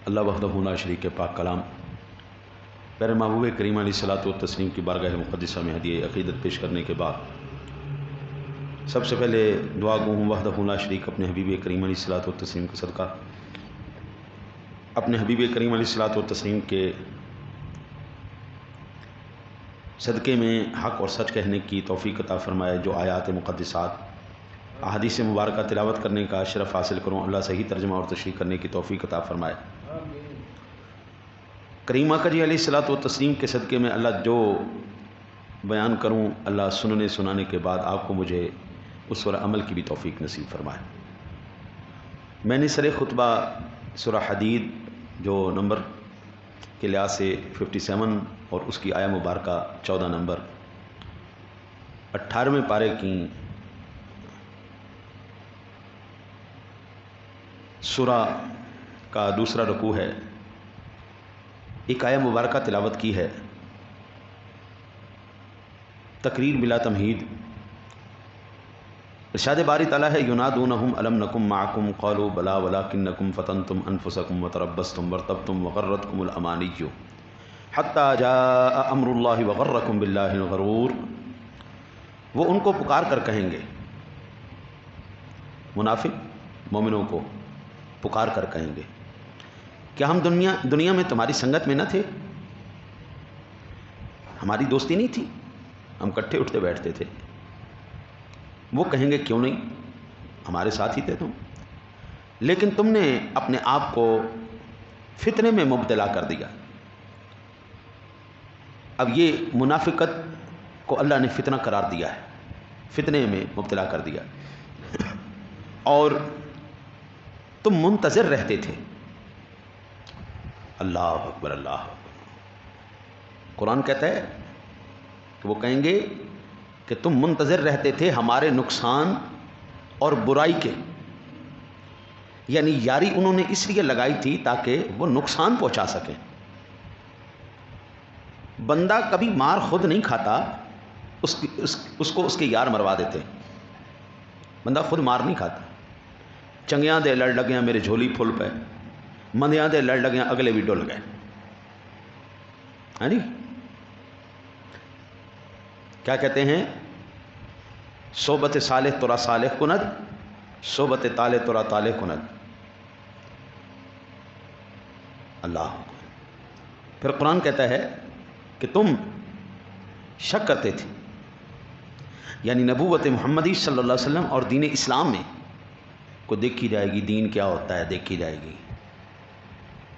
اللہ وحدہ لا شریک کے پاک کلام پیارے محبوب کریم علیہ الصلوۃ والتسلیم کی بارگاہ مقدسہ میں ہدیہ عقیدت پیش کرنے کے بعد سب سے پہلے دعا گو ہوں وحدہ لا شریک اپنے حبیب کریم علیہ الصلوۃ والتسلیم کا صدقہ اپنے حبیب کریم علیہ الصلوۃ والتسلیم کے صدقے میں حق اور سچ کہنے کی توفیق عطا فرمائے، جو آیات مقدسات احادیث مبارکہ تلاوت کرنے کا شرف حاصل کروں، اللہ صحیح ترجمہ اور تشریح کرنے کی توفیق عطا فرمائے۔ کریم آقا جی علیہ الصلوۃ والتسلیم کے صدقے میں اللہ جو بیان کروں، اللہ سننے سنانے کے بعد آپ کو مجھے اس پر عمل کی بھی توفیق نصیب فرمائے۔ میں نے سر خطبہ سورہ حدید جو نمبر کے لحاظ سے 57 اور اس کی آیہ مبارکہ 14 نمبر 18ویں پارے کی سورہ کا دوسرا رکوع ہے، ایک آیہ مبارکہ تلاوت کی ہے، تقریر بلا تمہید۔ ارشاد باری تعالیٰ ہے ینادونہم الم نکم معکم قالوا بلا ولکنکم فتنتم انفسکم وتربصتم وارتبتم وغرتکم الامانی حتی جاء امر اللہ وغرکم باللہ الغرور۔ وہ ان کو پکار کر کہیں گے، منافق مومنوں کو پکار کر کہیں گے، کیا ہم دنیا میں تمہاری سنگت میں نہ تھے؟ ہماری دوستی نہیں تھی؟ ہم کٹھے اٹھتے بیٹھتے تھے؟ وہ کہیں گے کیوں نہیں، ہمارے ساتھ ہی تھے تم، لیکن تم نے اپنے آپ کو فتنے میں مبتلا کر دیا۔ اب یہ منافقت کو اللہ نے فتنہ قرار دیا ہے، فتنے میں مبتلا کر دیا، اور تم منتظر رہتے تھے۔ اللہ اکبر، اللہ اکبر۔ قرآن کہتا ہے کہ وہ کہیں گے کہ تم منتظر رہتے تھے ہمارے نقصان اور برائی کے، یعنی یاری انہوں نے اس لیے لگائی تھی تاکہ وہ نقصان پہنچا سکیں۔ بندہ کبھی مار خود نہیں کھاتا، اس کو اس کے یار مروا دیتے۔ بندہ خود مار نہیں کھاتا۔ چنگیاں دے لڑ لگیاں میرے جھولی پھل پے، مندیاں دے لڑ لگیاں اگلے بھی ڈل گئے۔ ہاں جی، کیا کہتے ہیں؟ صحبت صالح ترا صالح کند، صحبت طالح ترا طالح کند۔ اللہ، پھر قرآن کہتا ہے کہ تم شک کرتے تھے، یعنی نبوت محمدی صلی اللہ علیہ وسلم اور دین اسلام میں کو دیکھی جائے گی، دین کیا ہوتا ہے دیکھی جائے گی۔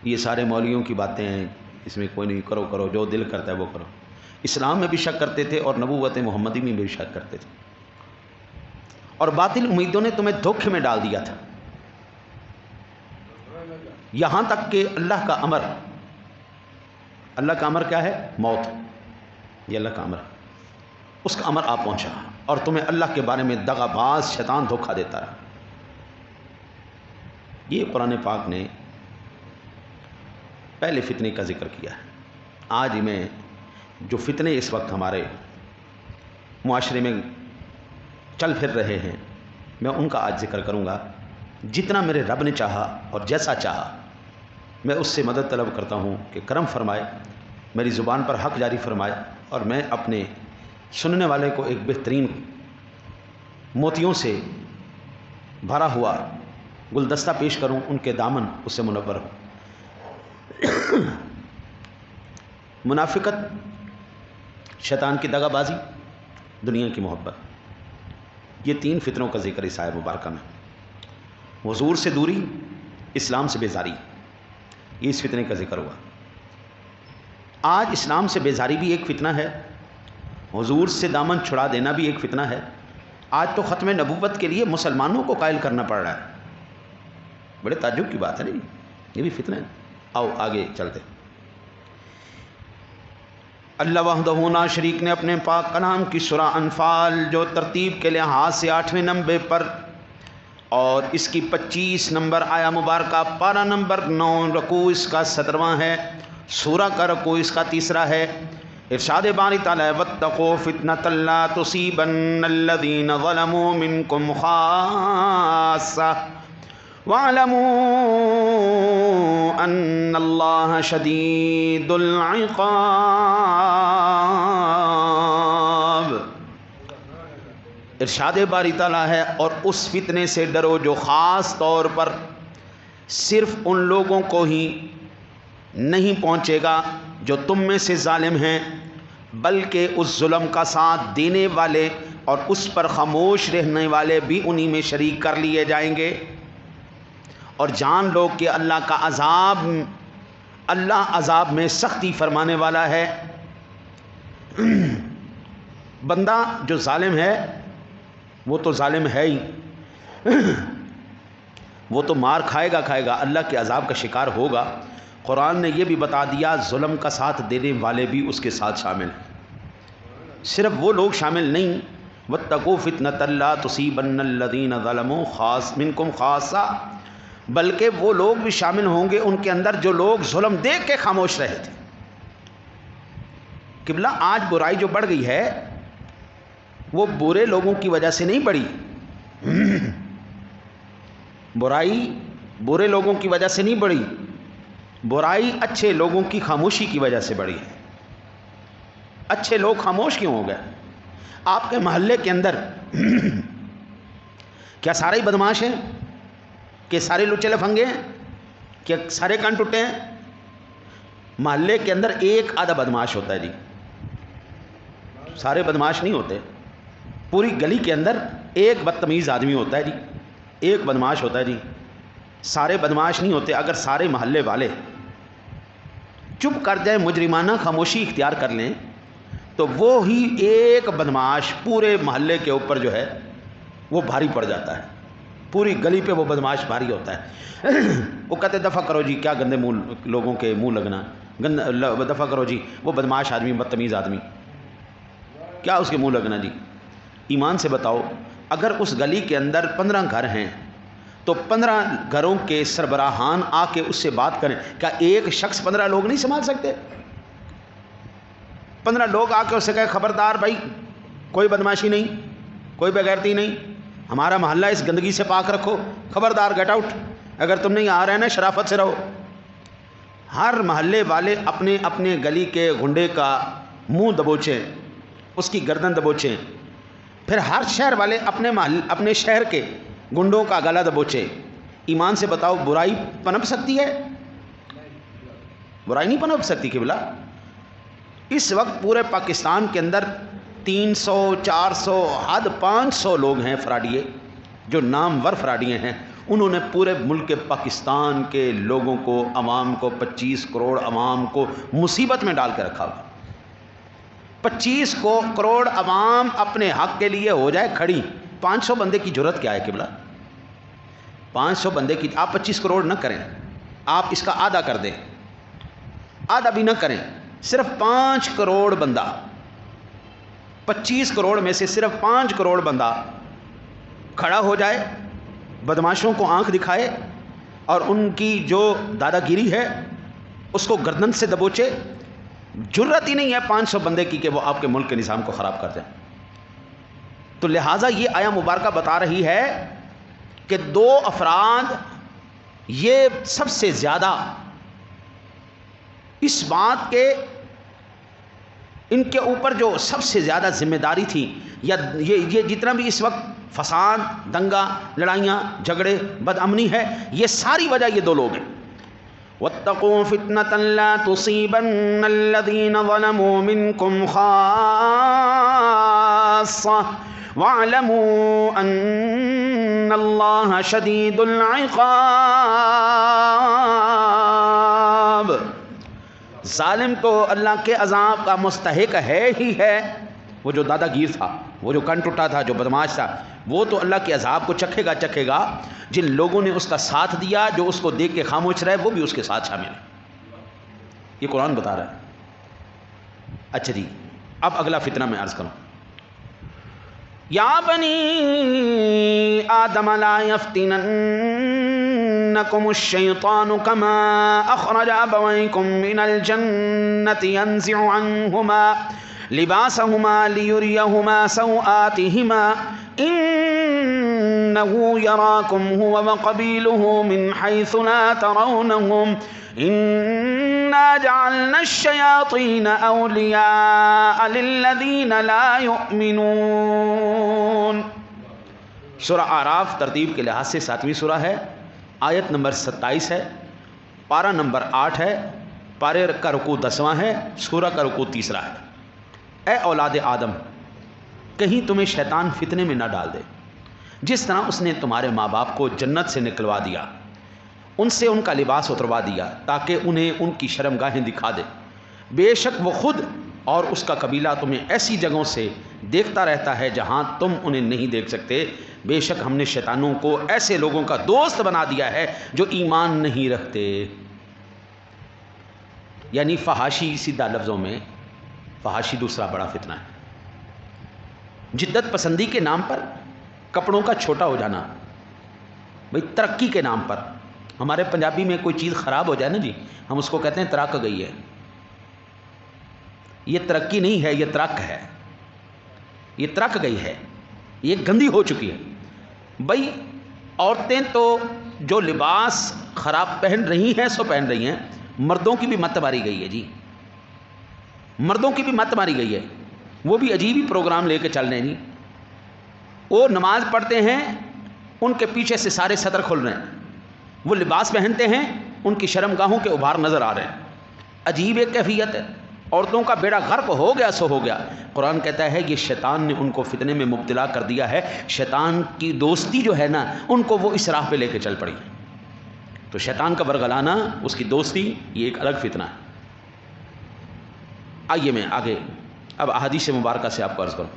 یہ سارے مولویوں کی باتیں ہیں، اس میں کوئی نہیں، کرو کرو جو دل کرتا ہے وہ کرو۔ اسلام میں بھی شک کرتے تھے اور نبوت محمدی میں بھی شک کرتے تھے، اور باطل امیدوں نے تمہیں دھوکے میں ڈال دیا تھا، یہاں تک کہ اللہ کا امر، اللہ کا امر کیا ہے؟ موت، یہ اللہ کا امر ہے، اس کا امر آ پہنچا اور تمہیں اللہ کے بارے میں دغا باز شیطان دھوکہ دیتا رہا۔ یہ قرآن پاک نے پہلے فتنے کا ذکر کیا ہے۔ آج میں جو فتنے اس وقت ہمارے معاشرے میں چل پھر رہے ہیں، میں ان کا آج ذکر کروں گا۔ جتنا میرے رب نے چاہا اور جیسا چاہا، میں اس سے مدد طلب کرتا ہوں کہ کرم فرمائے، میری زبان پر حق جاری فرمائے، اور میں اپنے سننے والے کو ایک بہترین موتیوں سے بھرا ہوا گلدستہ پیش کروں، ان کے دامن اس سے منور ہوں۔ منافقت، شیطان کی دغا بازی، دنیا کی محبت، یہ تین فتنوں کا ذکر اس آیہ مبارکہ میں۔ حضور سے دوری، اسلام سے بیزاری، یہ اس فتنے کا ذکر ہوا۔ آج اسلام سے بیزاری بھی ایک فتنہ ہے، حضور سے دامن چھڑا دینا بھی ایک فتنہ ہے۔ آج تو ختم نبوت کے لیے مسلمانوں کو قائل کرنا پڑ رہا ہے، بڑے تعجب کی بات ہے نہیں، یہ بھی فتنہ ہے۔ آؤ آگے چلتے۔ اللہ وحدہ لا شریک نے اپنے پاک کلام کی سورہ انفال جو ترتیب کے لحاظ سے 8ویں نمبر پر اور اس کی 25 نمبر آیہ مبارکہ، پارہ نمبر 9، رکوع اس کا 17واں ہے، سورہ کا رکوع اس کا 3 ہے۔ ارشاد باری تعالیٰ واتقوا فتنة لا تصيبن الذين ظلموا منكم خاصة وَاعْلَمُوا أَنَّ اللَّهَ شَدِيدُ الْعِقَابِ۔ ارشاد باری تعالیٰ ہے، اور اس فتنے سے ڈرو جو خاص طور پر صرف ان لوگوں کو ہی نہیں پہنچے گا جو تم میں سے ظالم ہیں، بلکہ اس ظلم کا ساتھ دینے والے اور اس پر خاموش رہنے والے بھی انہی میں شریک کر لیے جائیں گے۔ اور جان لو کہ اللہ عذاب میں سختی فرمانے والا ہے۔ بندہ جو ظالم ہے وہ تو ظالم ہے ہی، وہ تو مار کھائے گا اللہ کے عذاب کا شکار ہوگا۔ قرآن نے یہ بھی بتا دیا ظلم کا ساتھ دینے والے بھی اس کے ساتھ شامل ہیں، صرف وہ لوگ شامل نہیں۔ وَاتَّقُوا فِتْنَةً لَا تُصِيبَنَّ الَّذِينَ ظَلَمُوا مِنْكُمْ خَاصَّةً، بلکہ وہ لوگ بھی شامل ہوں گے ان کے اندر جو لوگ ظلم دیکھ کے خاموش رہے تھے۔ قبلہ آج برائی جو بڑھ گئی ہے وہ برے لوگوں کی وجہ سے نہیں بڑھی، برائی برے لوگوں کی وجہ سے نہیں بڑھی، برائی اچھے لوگوں کی خاموشی کی وجہ سے بڑھی ہے۔ اچھے لوگ خاموش کیوں ہو گئے؟ آپ کے محلے کے اندر کیا سارے ہی بدماش ہیں؟ کہ سارے لچے لفنگے ہیں؟ کہ سارے کان ٹوٹے ہیں؟ محلے کے اندر ایک آدھا بدماش ہوتا ہے جی، سارے بدماش نہیں ہوتے۔ پوری گلی کے اندر ایک بدتمیز آدمی ہوتا ہے جی، ایک بدماش ہوتا ہے جی، سارے بدماش نہیں ہوتے۔ اگر سارے محلے والے چپ کر جائیں، مجرمانہ خاموشی اختیار کر لیں، تو وہ ہی ایک بدماش پورے محلے کے اوپر جو ہے وہ بھاری پڑ جاتا ہے، پوری گلی پہ وہ بدماش بھاری ہوتا ہے۔ وہ کہتے دفع کرو جی، کیا گندے منہ لوگوں کے منہ لگنا، دفع کرو جی، وہ بدماش آدمی، بدتمیز آدمی، کیا اس کے منہ لگنا جی۔ ایمان سے بتاؤ، اگر اس گلی کے اندر 15 گھر ہیں تو 15 گھروں کے سربراہان آ کے اس سے بات کریں، کیا ایک شخص 15 لوگ نہیں سنبھال سکتے؟ 15 لوگ آ کے اس سے کہے خبردار بھائی، کوئی بدماشی نہیں، کوئی بغیرتی نہیں، ہمارا محلہ اس گندگی سے پاک رکھو، خبردار گیٹ آؤٹ، اگر تم نہیں آ رہے نا شرافت سے رہو۔ ہر محلے والے اپنے اپنے گلی کے گنڈے کا منہ دبوچیں، اس کی گردن دبوچیں، پھر ہر شہر والے اپنے شہر کے گنڈوں کا گلا دبوچے۔ ایمان سے بتاؤ برائی پنپ سکتی ہے؟ برائی نہیں پنپ سکتی قبلہ۔ اس وقت پورے پاکستان کے اندر 300 400 حد 500 لوگ ہیں فراڈیے، جو نامور فراڈیے ہیں۔ انہوں نے پورے ملک پاکستان کے لوگوں کو، عوام کو، 25 کروڑ عوام کو مصیبت میں ڈال کے رکھا ہوا۔ 25 کروڑ عوام اپنے حق کے لیے ہو جائے کھڑی، 500 بندے کی جرت کیا ہے قبلہ؟ 500 بندے کی، آپ 25 کروڑ نہ کریں، آپ اس کا آدھا کر دیں، آدھا بھی نہ کریں، صرف 5 کروڑ بندہ، 25 کروڑ میں سے صرف 5 کروڑ بندہ کھڑا ہو جائے، بدماشوں کو آنکھ دکھائے اور ان کی جو دادا گیری ہے اس کو گردن سے دبوچے۔ جرت ہی نہیں ہے 500 بندے کی کہ وہ آپ کے ملک کے نظام کو خراب کر دیں۔ تو لہٰذا یہ آیہ مبارکہ بتا رہی ہے کہ 2 افراد یہ سب سے زیادہ اس بات کے، ان کے اوپر جو سب سے زیادہ ذمہ داری تھی، یا یہ جتنا بھی اس وقت فساد، دنگا، لڑائیاں، جھگڑے، بد امنی ہے، یہ ساری وجہ یہ 2 لوگ ہیں۔ وَاتَّقُوا فِتْنَةً لَا تُصِيبَنَّ الَّذِينَ ظَلَمُوا مِنْكُمْ خَاصَّةً وَاعْلَمُوا أَنَّ اللَّهَ شَدِيدُ الْعِقَابِ۔ ظالم تو اللہ کے عذاب کا مستحق ہے ہی ہے، وہ جو دادا گیر تھا، وہ جو کن ٹوٹا تھا، جو بدماش تھا، وہ تو اللہ کے عذاب کو چکھے گا۔ جن لوگوں نے اس کا ساتھ دیا، جو اس کو دیکھ کے خاموش رہے، وہ بھی اس کے ساتھ شامل ہیں۔ یہ قرآن بتا رہا ہے۔ اچھا جی، اب اگلا فتنہ میں عرض کروں۔ یا بنی آدم لا یفتننکم الشیطان کما اخرج ابویکم من الجنة ينزع عنہما لباسهما ليريهما سوآتهما إن إِنَّهُ يَرَاكُمْ هُوَ وَقَبِيلُهُ مِنْ حَيْثُ لَا تَرَوْنَهُمْ إِنَّا جَعَلْنَا الشَّيَاطِينَ أَوْلِيَاءَ لِلَّذِينَ لَا يُؤْمِنُونَ۔ سورہ اعراف ترتیب کے لحاظ سے 7ویں سورہ ہے، آیت نمبر 27 ہے، پارہ نمبر 8 ہے، پارے کا رکوع 10واں ہے، سورہ کا رکوع 3 ہے۔ اے اولاد آدم، کہیں تمہیں شیطان فتنے میں نہ ڈال دے، جس طرح اس نے تمہارے ماں باپ کو جنت سے نکلوا دیا، ان سے ان کا لباس اتروا دیا تاکہ انہیں ان کی شرمگاہیں دکھا دے۔ بے شک وہ خود اور اس کا قبیلہ تمہیں ایسی جگہوں سے دیکھتا رہتا ہے جہاں تم انہیں نہیں دیکھ سکتے۔ بے شک ہم نے شیطانوں کو ایسے لوگوں کا دوست بنا دیا ہے جو ایمان نہیں رکھتے۔ یعنی فحاشی، سیدھا لفظوں میں فحاشی دوسرا بڑا فتنہ ہے۔ جدت پسندی کے نام پر کپڑوں کا چھوٹا ہو جانا، بھئی ترقی کے نام پر، ہمارے پنجابی میں کوئی چیز خراب ہو جائے نا جی، ہم اس کو کہتے ہیں ترک گئی ہے۔ یہ ترقی نہیں ہے، یہ ترک ہے، یہ ترک گئی ہے، یہ گندی ہو چکی ہے۔ بھئی عورتیں تو جو لباس خراب پہن رہی ہیں سو پہن رہی ہیں، مردوں کی بھی مت ماری گئی ہے جی، مردوں کی بھی مت ماری گئی ہے۔ وہ بھی عجیب ہی پروگرام لے کے چل رہے ہیں جی، وہ نماز پڑھتے ہیں، ان کے پیچھے سے سارے سطر کھل رہے ہیں، وہ لباس پہنتے ہیں، ان کی شرمگاہوں کے ابھار نظر آ رہے ہیں۔ عجیب ایک کیفیت ہے، عورتوں کا بیڑا غرق ہو گیا سو ہو گیا۔ قرآن کہتا ہے یہ شیطان نے ان کو فتنے میں مبتلا کر دیا ہے، شیطان کی دوستی جو ہے نا ان کو وہ اس راہ پہ لے کے چل پڑی۔ تو شیطان کا برگلانا، اس کی دوستی، یہ ایک الگ فتنہ ہے۔ آئیے میں آگے اب احادیث مبارکہ سے آپ کو عرض کروں۔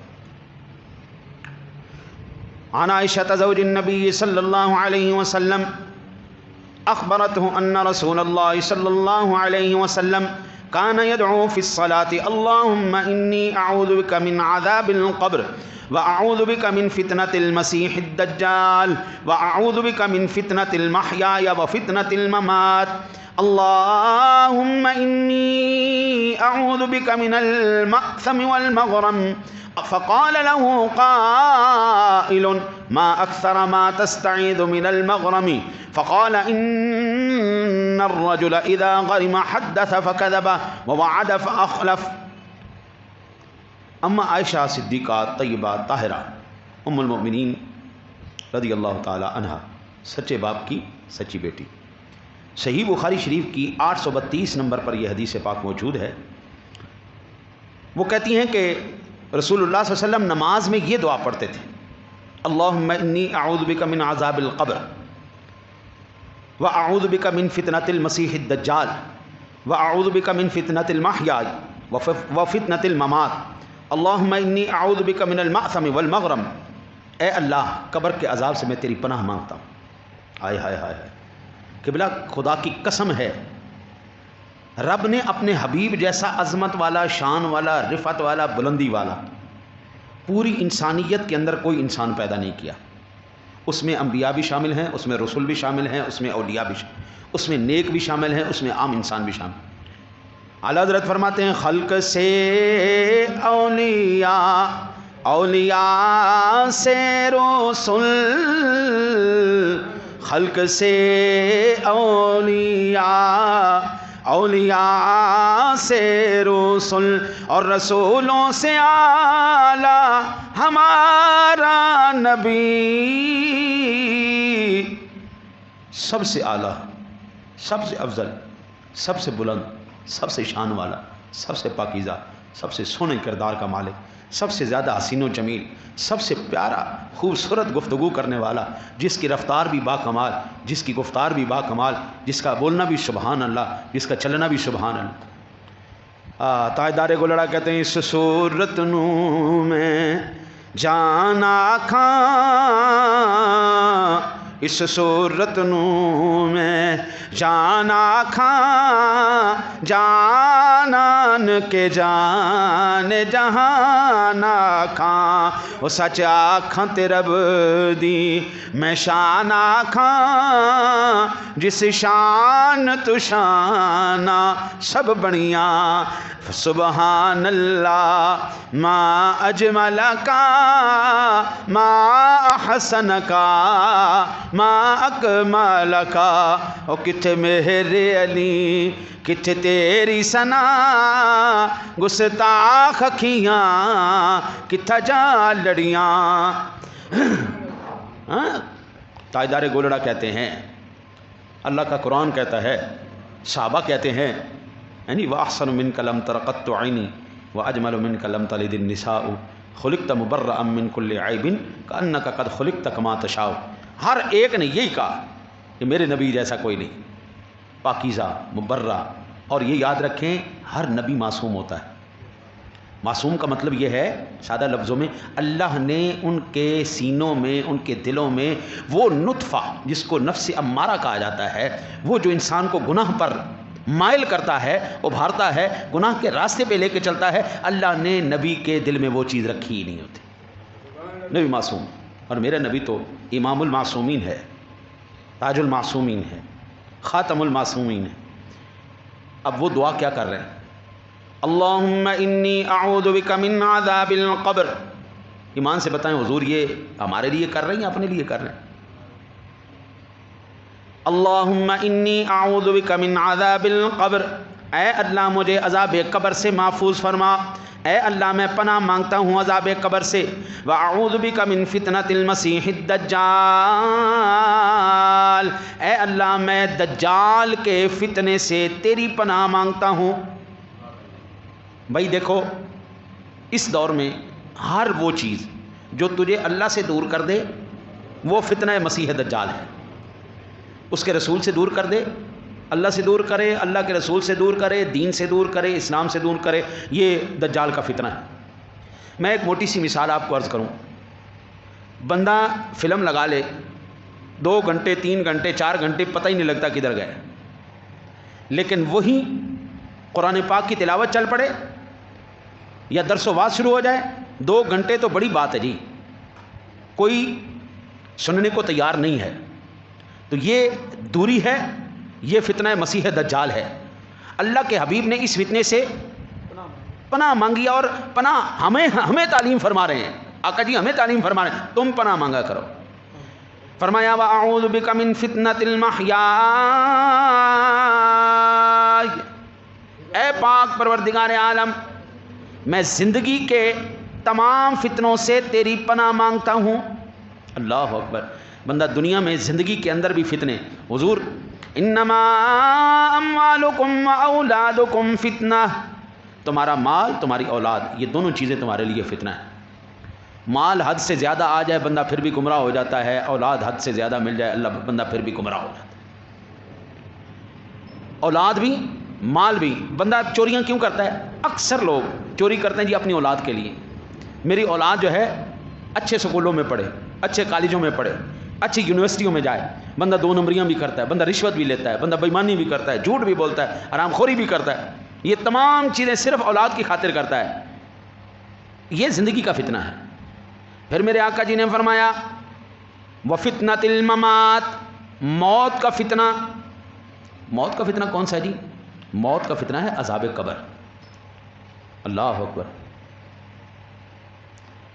عن عائشة زوج النبي صلى الله عليه وسلم أخبرته أن رسول الله صلى الله عليه وسلم كان يدعو في الصلاة اللهم إني أعوذ بك من عذاب القبر وأعوذ بك من فتنة المسيح الدجال وأعوذ بك من فتنة المحيا وفتنة الممات اللهم إني أعوذ بك من المأثم والمغرم فقال له قائل ما أكثر ما تستعيذ من المغرم فقال إن الرجل إذا غرم حدث فكذب ووعد فأخلف۔ اما عائشہ صدیقہ طیبہ طاہرہ ام المؤمنین رضی اللہ تعالی عنہ، سچے باپ کی سچی بیٹی، صحیح بخاری شریف کی 832 نمبر پر یہ حدیث پاک موجود ہے۔ وہ کہتی ہیں کہ رسول اللہ صلی اللہ علیہ وسلم نماز میں یہ دعا پڑھتے تھے، اللہم انی اعوذ بک من عذاب القبر واعوذ بک من فتنة المسیح الدجال واعوذ بک من فتنة المحیا وفتنة الممات اللہم انی اعوذ بک من المأثم والمغرم۔ اے اللہ، قبر کے عذاب سے میں تیری پناہ مانگتا ہوں۔ ہائے ہائے ہائے ہائے، قبلہ خدا کی قسم ہے، رب نے اپنے حبیب جیسا عظمت والا، شان والا، رفعت والا، بلندی والا پوری انسانیت کے اندر کوئی انسان پیدا نہیں کیا۔ اس میں انبیاء بھی شامل ہیں، اس میں رسول بھی شامل ہیں، اس میں اولیاء بھی شامل، اس میں نیک بھی شامل ہیں، اس میں عام انسان بھی شامل۔ اعلیٰ حضرت فرماتے ہیں خلق سے اولیاء، اولیاء سے رسول، خلق سے اولیاء، اولیاء سے رسول، اور رسولوں سے اعلیٰ ہمارا نبی، سب سے اعلیٰ، سب سے افضل، سب سے بلند، سب سے شان والا، سب سے پاکیزہ، سب سے سونے کردار کا مالک، سب سے زیادہ حسین و جمیل، سب سے پیارا خوبصورت گفتگو کرنے والا، جس کی رفتار بھی با کمال، جس کی گفتار بھی با کمال، جس کا بولنا بھی سبحان اللہ، جس کا چلنا بھی سبحان اللہ۔ تاجدار گولڑا کہتے ہیں اس صورت نو میں جانا کھاں، اس صورت نو میں جانا کھاں، جانان کے جان جہان آکھاں، وہ سچ آکھاں تے رب دی میں شان آکھاں، جس شان تو شانہ سب بڑیاں سبحان اللہ ما اجمل کا ما احسن کا ما اکمل کا او کتھے میرے علی کتھے تیری سنا گستاخ اکھیاں کتھا جا لڑیاں. تاجدار گولڑا کہتے ہیں، اللہ کا قرآن کہتا ہے، صحابہ کہتے ہیں یعنی وَأَحْسَنُ مِنْكَ لَمْ تَرَ قَطُّ عَيْنِي وَأَجْمَلُ مِنْكَ لَمْ تَلِدِ النِّسَاءُ خُلِقْتَ مُبَرَّأً مِنْ كُلِّ عَيْبٍ كَأَنَّكَ قَدْ خُلِقْتَ كَمَا تَشَاءُ. ہر ایک نے یہی کہا کہ میرے نبی جیسا کوئی نہیں، پاکیزہ مبرہ. اور یہ یاد رکھیں ہر نبی معصوم ہوتا ہے. معصوم کا مطلب یہ ہے سادہ لفظوں میں اللہ نے ان کے سینوں میں ان کے دلوں میں وہ نطفہ جس کو نفس امارہ کہا جاتا ہے، وہ جو انسان کو گناہ پر مائل کرتا ہے، ابھارتا ہے، گناہ کے راستے پہ لے کے چلتا ہے، اللہ نے نبی کے دل میں وہ چیز رکھی ہی نہیں ہوتی. نبی معصوم، اور میرا نبی تو امام المعصومین ہے، تاج المعصومین ہے، خاتم المعصومین ہے. اب وہ دعا کیا کر رہے ہیں؟ اللہم انی اعوذ بک من عذاب القبر. ایمان سے بتائیں حضور یہ ہمارے لیے کر رہے ہیں یا اپنے لیے کر رہے ہیں؟ اللہم انی اعوذ بک من عذاب القبر، اے اللہ مجھے عذاب قبر سے محفوظ فرما، اے اللہ میں پناہ مانگتا ہوں عذاب قبر سے. وَأَعُوذُ بِكَ مِن فِتْنَةِ الْمَسِيحِ الدَّجَّالِ، اے اللہ میں دجال کے فتنے سے تیری پناہ مانگتا ہوں. بھائی دیکھو اس دور میں ہر وہ چیز جو تجھے اللہ سے دور کر دے وہ فتنہ مسیح دجال ہے. اس کے رسول سے دور کر دے، اللہ سے دور کرے، اللہ کے رسول سے دور کرے، دین سے دور کرے، اسلام سے دور کرے، یہ دجال کا فتنہ ہے. میں ایک موٹی سی مثال آپ کو عرض کروں. بندہ فلم لگا لے 2 گھنٹے 3 گھنٹے 4 گھنٹے پتہ ہی نہیں لگتا کدھر گئے، لیکن وہی قرآن پاک کی تلاوت چل پڑے یا درس و واعظ شروع ہو جائے 2 گھنٹے تو بڑی بات ہے جی، کوئی سننے کو تیار نہیں ہے. تو یہ دوری ہے، یہ فتنہ مسیح دجال ہے. اللہ کے حبیب نے اس فتنے سے پناہ مانگی، اور پناہ ہمیں تعلیم فرما رہے ہیں. آقا جی ہمیں تعلیم فرما رہے ہیں تم پناہ مانگا کرو. فرمایا وَأَعُوذُ بِكَ مِن فِتْنَةِ الْمَحْيَا، اے پاک پروردگار عالم میں زندگی کے تمام فتنوں سے تیری پناہ مانگتا ہوں. اللہ اکبر. بندہ دنیا میں زندگی کے اندر بھی فتنے. حضور انما اموالکم واولادکم فتنہ، تمہارا مال تمہاری اولاد یہ دونوں چیزیں تمہارے لیے فتنہ ہے. مال حد سے زیادہ آ جائے بندہ پھر بھی گمراہ ہو جاتا ہے، اولاد حد سے زیادہ مل جائے اللہ بندہ پھر بھی گمراہ ہو جاتا ہے. اولاد بھی مال بھی. بندہ چوریاں کیوں کرتا ہے؟ اکثر لوگ چوری کرتے ہیں جی اپنی اولاد کے لیے. میری اولاد جو ہے اچھے سکولوں میں پڑھے، اچھے کالجوں میں پڑھے، اچھی یونیورسٹیوں میں جائے. بندہ 2 نمبریاں بھی کرتا ہے، بندہ رشوت بھی لیتا ہے، بندہ بےایمانی بھی کرتا ہے، جھوٹ بھی بولتا ہے، حرام خوری بھی کرتا ہے. یہ تمام چیزیں صرف اولاد کی خاطر کرتا ہے. یہ زندگی کا فتنہ ہے. پھر میرے آقا جی نے فرمایا وَفِتْنَةِ الْمَمَاتِ، موت کا فتنہ. موت کا فتنہ کون سا ہے جی؟ موت کا فتنہ ہے عذاب قبر. اللہ اکبر.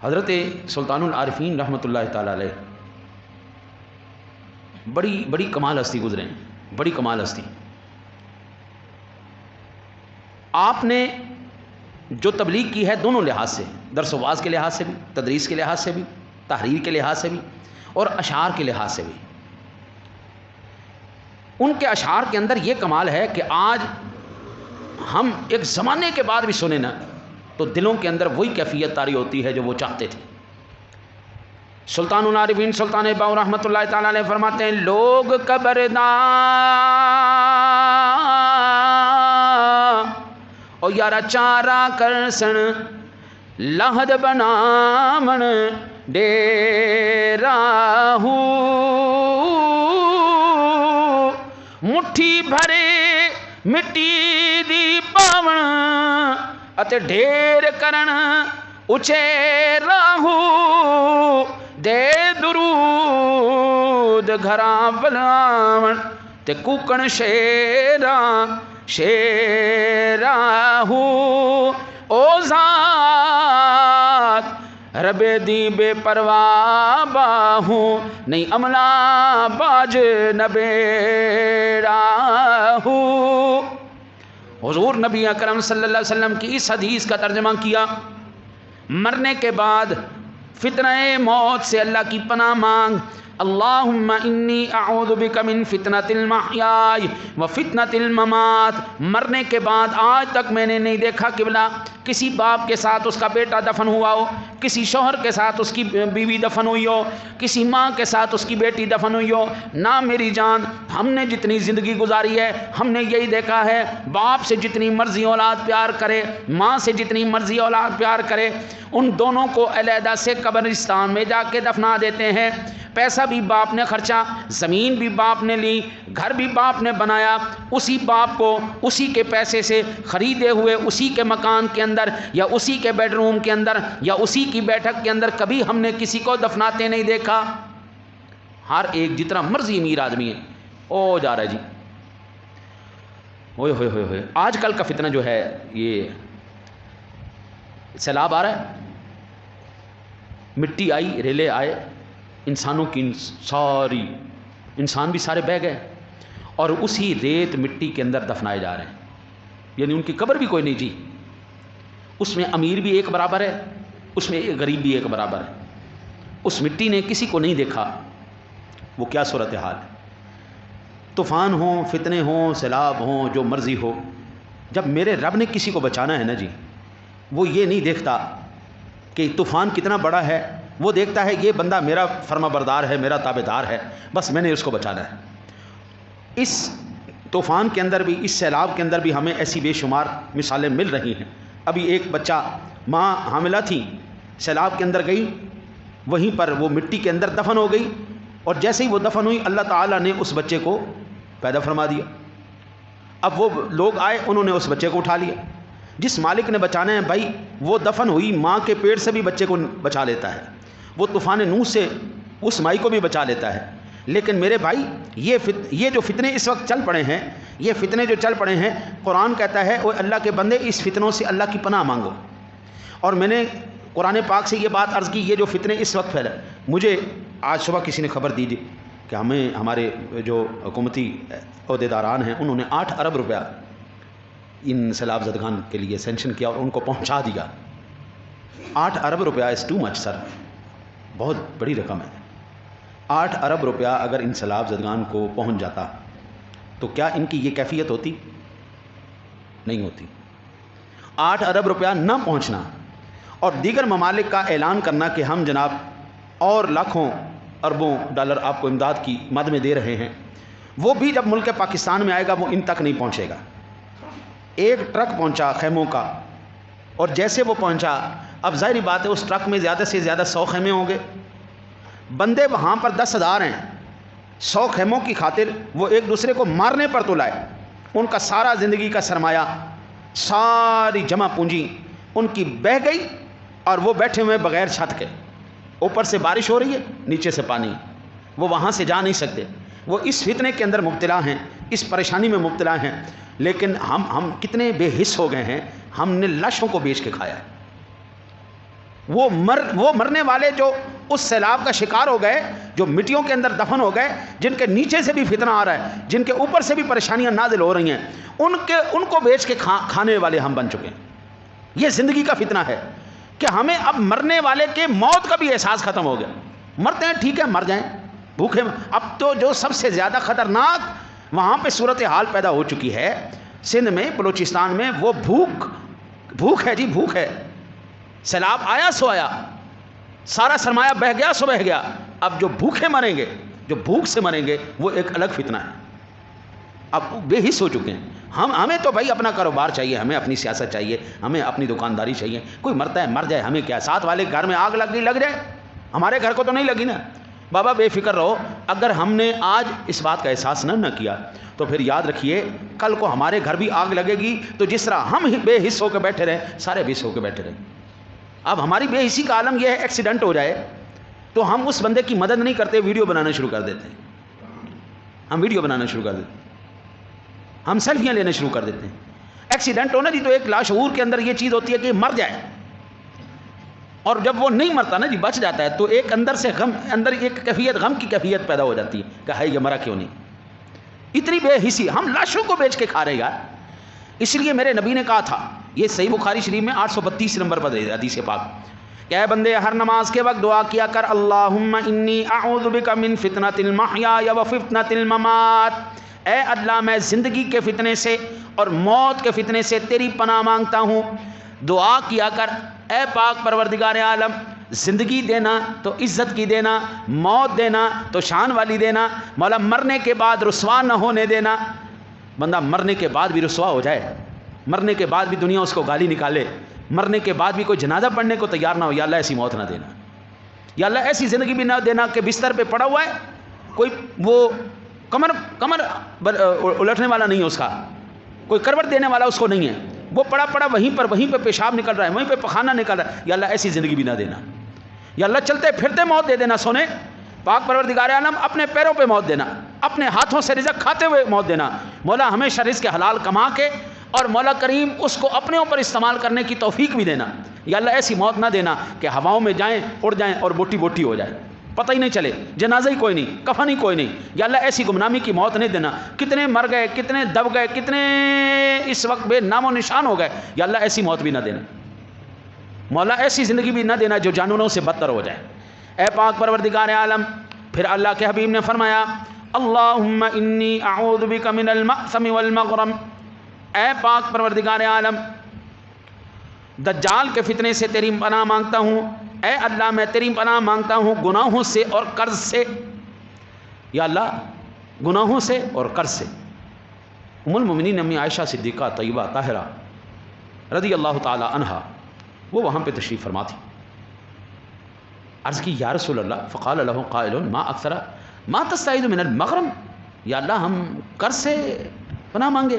حضرت سلطان العارفین رحمۃ اللہ تعالی علیہ بڑی کمال ہستی گزرے ہیں، بڑی کمال ہستی. آپ نے جو تبلیغ کی ہے دونوں لحاظ سے، درس و واعظ کے لحاظ سے بھی، تدریس کے لحاظ سے بھی، تحریر کے لحاظ سے بھی، اور اشعار کے لحاظ سے بھی. ان کے اشعار کے اندر یہ کمال ہے کہ آج ہم ایک زمانے کے بعد بھی سنیں نا تو دلوں کے اندر وہی کیفیت طاری ہوتی ہے جو وہ چاہتے تھے. سلطان العارفین سلطان باؤ رحمۃ اللہ تعالی علیہ فرماتے ہیں لوگ قبرداں او یارا چارا کرسن لہد بنامن ڈیرا ہو مٹھی بھرے مٹی دی پاون اتے ڈھیر کرن اچیرا ہو دے درود گھراں بلاون تے کوکن شیرا ہو او ذات رب دی بے پرواہ باہوں نہیں عملہ باج نبیڑا ہو۔ حضور نبی اکرم صلی اللہ علیہ وسلم کی اس حدیث کا ترجمہ کیا، مرنے کے بعد فتنہ موت سے اللہ کی پناہ مانگ، اللہم انی اعوذ بک من فتنۃ المحیاء و فتنۃ الممات۔ مرنے کے بعد آج تک میں نے نہیں دیکھا قبلہ کسی باپ کے ساتھ اس کا بیٹا دفن ہوا ہو، کسی شوہر کے ساتھ اس کی بیوی دفن ہوئی ہو، کسی ماں کے ساتھ اس کی بیٹی دفن ہوئی ہو۔ نہ میری جان، ہم نے جتنی زندگی گزاری ہے ہم نے یہی دیکھا ہے، باپ سے جتنی مرضی اولاد پیار کرے، ماں سے جتنی مرضی اولاد پیار کرے، ان دونوں کو علیحدہ سے قبرستان میں جا کے دفنا دیتے ہیں۔ پیسہ بھی باپ نے خرچا، زمین بھی باپ نے لی، گھر بھی باپ نے بنایا، اسی باپ کو اسی کے پیسے سے خریدے ہوئے اسی کے مکان کے اندر یا اسی کے بیڈ روم کے اندر یا اسی کی بیٹھک کے اندر کبھی ہم نے کسی کو دفناتے نہیں دیکھا۔ ہر ایک جتنا مرضی امیر آدمی ہے او جا رہا ہے جی، ہوئے ہوئے ہوئے ہوئے۔ آج کل کا فتنہ جو ہے، یہ سیلاب آ رہا ہے، مٹی آئی، ریلے آئے، انسانوں کی ساری انسان بھی سارے بہہ گئے اور اسی ریت مٹی کے اندر دفنائے جا رہے ہیں، یعنی ان کی قبر بھی کوئی نہیں جی۔ اس میں امیر بھی ایک برابر ہے، اس میں غریب بھی ایک برابر ہے، اس مٹی نے کسی کو نہیں دیکھا۔ وہ کیا صورتحال ہے؟ طوفان ہوں، فتنے ہوں، سیلاب ہوں، جو مرضی ہو، جب میرے رب نے کسی کو بچانا ہے نا جی، وہ یہ نہیں دیکھتا کہ طوفان کتنا بڑا ہے، وہ دیکھتا ہے یہ بندہ میرا فرما بردار ہے، میرا تابع دار ہے، بس میں نے اس کو بچانا ہے۔ اس طوفان کے اندر بھی، اس سیلاب کے اندر بھی ہمیں ایسی بے شمار مثالیں مل رہی ہیں۔ ابھی ایک بچہ، ماں حاملہ تھی، سیلاب کے اندر گئی، وہیں پر وہ مٹی کے اندر دفن ہو گئی، اور جیسے ہی وہ دفن ہوئی اللہ تعالیٰ نے اس بچے کو پیدا فرما دیا۔ اب وہ لوگ آئے، انہوں نے اس بچے کو اٹھا لیا۔ جس مالک نے بچانا ہے بھائی، وہ دفن ہوئی ماں کے پیٹ سے بھی بچے کو بچا لیتا ہے، وہ طوفان نوح سے اس مائی کو بھی بچا لیتا ہے۔ لیکن میرے بھائی، یہ جو فتنے اس وقت چل پڑے ہیں، یہ فتنے جو چل پڑے ہیں، قرآن کہتا ہے وہ اللہ کے بندے اس فتنوں سے اللہ کی پناہ مانگو۔ اور میں نے قرآن پاک سے یہ بات عرض کی، یہ جو فتنے اس وقت پھیلے، مجھے آج صبح کسی نے خبر دی کہ ہمارے جو حکومتی عہدیداران ہیں انہوں نے 8 ارب روپیہ ان سیلاب زدگان کے لیے سینکشن کیا اور ان کو پہنچا دیا۔ 8 ارب روپیہ از ٹو مچ سر، بہت بڑی رقم ہے۔ 8 ارب روپیہ اگر ان سیلاب زدگان کو پہنچ جاتا تو کیا ان کی یہ کیفیت ہوتی؟ نہیں ہوتی۔ 8 ارب روپیہ نہ پہنچنا اور دیگر ممالک کا اعلان کرنا کہ ہم جناب اور لاکھوں اربوں ڈالر آپ کو امداد کی مد میں دے رہے ہیں، وہ بھی جب ملک پاکستان میں آئے گا وہ ان تک نہیں پہنچے گا۔ ایک ٹرک پہنچا خیموں کا، اور جیسے وہ پہنچا، اب ظاہری بات ہے اس ٹرک میں زیادہ سے زیادہ 100 خیمے ہوں گے، بندے وہاں پر 10,000 ہیں، 100 خیموں کی خاطر وہ ایک دوسرے کو مارنے پر تو لائے۔ ان کا سارا زندگی کا سرمایہ، ساری جمع پونجی ان کی بہہ گئی، اور وہ بیٹھے ہوئے بغیر چھت کے، اوپر سے بارش ہو رہی ہے، نیچے سے پانی، وہ وہاں سے جا نہیں سکتے، وہ اس فتنے کے اندر مبتلا ہیں، اس پریشانی میں مبتلا ہیں۔ لیکن ہم کتنے بے حس ہو گئے ہیں، ہم نے لاشوں کو بیچ کے کھایا ہے۔ وہ مرنے والے جو اس سیلاب کا شکار ہو گئے، جو مٹیوں کے اندر دفن ہو گئے، جن کے نیچے سے بھی فتنہ آ رہا ہے، جن کے اوپر سے بھی پریشانیاں نازل ہو رہی ہیں، ان کو بیچ کے کھانے والے ہم بن چکے ہیں۔ یہ زندگی کا فتنہ ہے کہ ہمیں اب مرنے والے کے موت کا بھی احساس ختم ہو گیا۔ مرتے ہیں ٹھیک ہے، مر جائیں بھوکے۔ اب تو جو سب سے زیادہ خطرناک وہاں پہ صورتحال پیدا ہو چکی ہے سندھ میں، بلوچستان میں، وہ بھوک ہے جی، بھوک ہے۔ سیلاب آیا سو آیا، سارا سرمایہ بہہ گیا سو بہہ گیا، اب جو بھوکے مریں گے، جو بھوک سے مریں گے، وہ ایک الگ فتنہ ہے۔ اب بے حس ہو چکے ہیں ہمیں تو بھائی اپنا کاروبار چاہیے، ہمیں اپنی سیاست چاہیے، ہمیں اپنی دکانداری چاہیے۔ کوئی مرتا ہے مر جائے، ہمیں کیا، ساتھ والے گھر میں آگ لگ جائے، ہمارے گھر کو تو نہیں لگی نا۔ بابا بے فکر رہو، اگر ہم نے آج اس بات کا احساس نہ کیا تو پھر یاد رکھیے کل کو ہمارے گھر بھی آگ لگے گی، تو جس طرح ہم بے حس ہو کے بیٹھے رہے، سارے بے حس ہو کے بیٹھے رہے۔ اب ہماری بے حسی کا عالم یہ ہے، ایکسیڈنٹ ہو جائے تو ہم اس بندے کی مدد نہیں کرتے، ویڈیو بنانا شروع کر دیتے ہیں۔ ہم ویڈیو بنانا شروع کر دیتے ہیں، ہم سیلفیاں لینا شروع کر دیتے ہیں. ایکسیڈنٹ ہونا جی تو ایک لاشعور کے اندر یہ چیز ہوتی ہے کہ مر جائے، اور جب وہ نہیں مرتا نا جی، بچ جاتا ہے، تو ایک اندر سے غم، اندر ایک کیفیت، غم کی کیفیت پیدا ہو جاتی ہے کہ ہائی یہ مرا کیوں نہیں. اتنی بے حسی، ہم لاشوں کو بیچ کے کھا رہے یار. اس لیے میرے نبی نے کہا تھا، یہ صحیح بخاری شریف میں 832 نمبر پر حدیث پاک، کہ اے بندے ہر نماز کے وقت دعا کیا کر، اللہم انی اعوذ بک من فتنۃ المحیا و فتنۃ الممات، اے اللہ میں زندگی کے فتنے سے اور موت کے فتنے سے تیری پناہ مانگتا ہوں. دعا کیا کر، اے پاک پروردگار عالم، زندگی دینا تو عزت کی دینا، موت دینا تو شان والی دینا، مولا مرنے کے بعد رسوا نہ ہونے دینا. بندہ مرنے کے بعد بھی رسوا ہو جائے، مرنے کے بعد بھی دنیا اس کو گالی نکالے، مرنے کے بعد بھی کوئی جنازہ پڑھنے کو تیار نہ ہو، یا اللہ ایسی موت نہ دینا، یا اللہ ایسی زندگی بھی نہ دینا کہ بستر پہ پڑا ہوا ہے، کوئی وہ کمر الٹنے والا نہیں ہے، اس کا کوئی کروٹ دینے والا اس کو نہیں ہے، وہ پڑا وہیں پہ پیشاب نکل رہا ہے، وہیں پہ پخانہ نکل رہا ہے، یا اللہ ایسی زندگی بھی نہ دینا، یا اللہ چلتے پھرتے موت دے دینا. سونے پاک پروردگار عالم اپنے پیروں پہ موت دینا، اپنے ہاتھوں سے رزق کھاتے ہوئے موت دینا. مولا ہمیشہ رزق حلال کما کے، اور مولا کریم اس کو اپنے اوپر استعمال کرنے کی توفیق بھی دینا. یا اللہ ایسی موت نہ دینا کہ ہواؤں میں جائیں، اڑ جائیں اور بوٹی بوٹی ہو جائے، پتہ ہی نہیں چلے، جنازہ ہی کوئی نہیں، کفن ہی کوئی نہیں. یا اللہ ایسی گمنامی کی موت نہیں دینا. کتنے مر گئے، کتنے دب گئے، کتنے اس وقت بے نام و نشان ہو گئے، یا اللہ ایسی موت بھی نہ دینا. مولا ایسی زندگی بھی نہ دینا جو جانوروں سے بدتر ہو جائے. اے پاک پروردگار عالم، پھر اللہ کے حبیب نے فرمایا، اللہم انی اعوذ بک من المأثم والمغرم، اے پاک پروردگار عالم، دجال کے فتنے سے تیری پناہ مانگتا ہوں. اے اللہ میں تیری پناہ مانگتا ہوں گناہوں سے اور قرض سے. یا اللہ گناہوں سے اور قرض سے. ام المؤمنین امی عائشہ صدیقہ طیبہ طاہرہ رضی اللہ تعالی عنہا، وہ وہاں پہ تشریف فرما تھی. عرض کی یا رسول اللہ، فقال له قائل ما اکثر ما تستعیذ من المغرم، یا اللہ ہم قرض سے پناہ مانگے،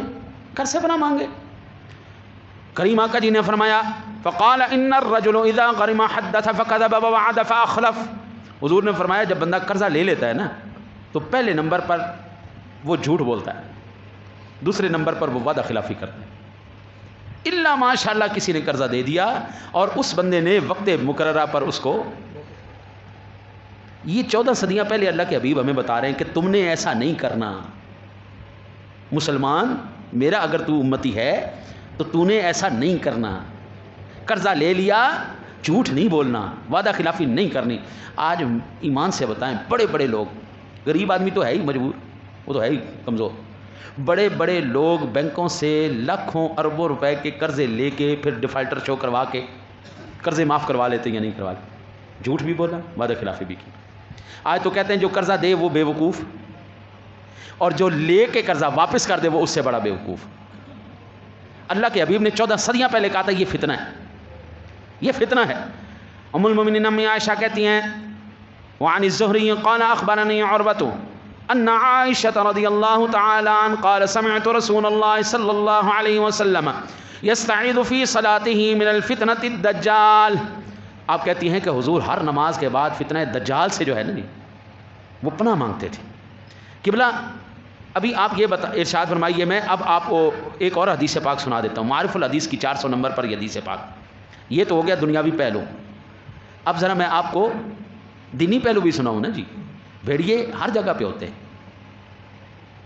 قرض سے پناہ مانگے. کریم آقا جی نے فرمایا، فقال ان الرجل اذا غرم حدث فكذب ووعد فاخلف. حضور نے فرمایا جب بندہ قرضہ لے لیتا ہے نا تو پہلے نمبر پر وہ جھوٹ بولتا ہے، دوسرے نمبر پر وہ وعدہ خلافی کرتا ہے. الا ماشاء اللہ کسی نے قرضہ دے دیا اور اس بندے نے وقت مقررہ پر اس کو، یہ 14 صدیاں پہلے اللہ کے حبیب ہمیں بتا رہے ہیں کہ تم نے ایسا نہیں کرنا. مسلمان میرا اگر تو امتی ہے تو تو نے ایسا نہیں کرنا. قرضہ لے لیا، جھوٹ نہیں بولنا، وعدہ خلافی نہیں کرنی. آج ایمان سے بتائیں، بڑے بڑے لوگ، غریب آدمی تو ہے ہی مجبور، وہ تو ہے ہی کمزور، بڑے بڑے لوگ بینکوں سے لاکھوں اربوں روپے کے قرضے لے کے پھر ڈیفالٹر شو کروا کے قرضے معاف کروا لیتے یا نہیں کروا لیتے. جھوٹ بھی بولا، وعدہ خلافی بھی کی. آج تو کہتے ہیں جو قرضہ دے وہ بے وقوف، اور جو لے کے قرضہ واپس کر دے وہ اس سے بڑا بے وقوف. اللہ کے حبیب نے 14 صدیاں پہلے کہا تھا یہ فتنہ ہے، یہ فتنہ ہے. ام المؤمنین امی عائشہ کہتی ہیں، وعن الزہری قال اخبرنی عروۃ ان عائشہ رضی اللہ تعالی عنہ قال سمعت رسول اللہ صلی اللہ علیہ وسلم یستعیذ فی صلاته من الفتنة الدجال. آپ کہتی ہیں کہ حضور ہر نماز کے بعد فتنہ دجال سے جو ہے نا وہ پناہ مانگتے تھے. قبلہ ابھی آپ یہ ارشاد فرمائیے، میں اب آپ کو ایک اور حدیث پاک سنا دیتا ہوں. معارف الحدیث کی 400 نمبر پر یہ حدیث پاک. یہ تو ہو گیا دنیاوی پہلو. اب ذرا میں آپ کو دینی پہلو بھی سناؤں نا جی. بھیڑیے ہر جگہ پہ ہوتے ہیں،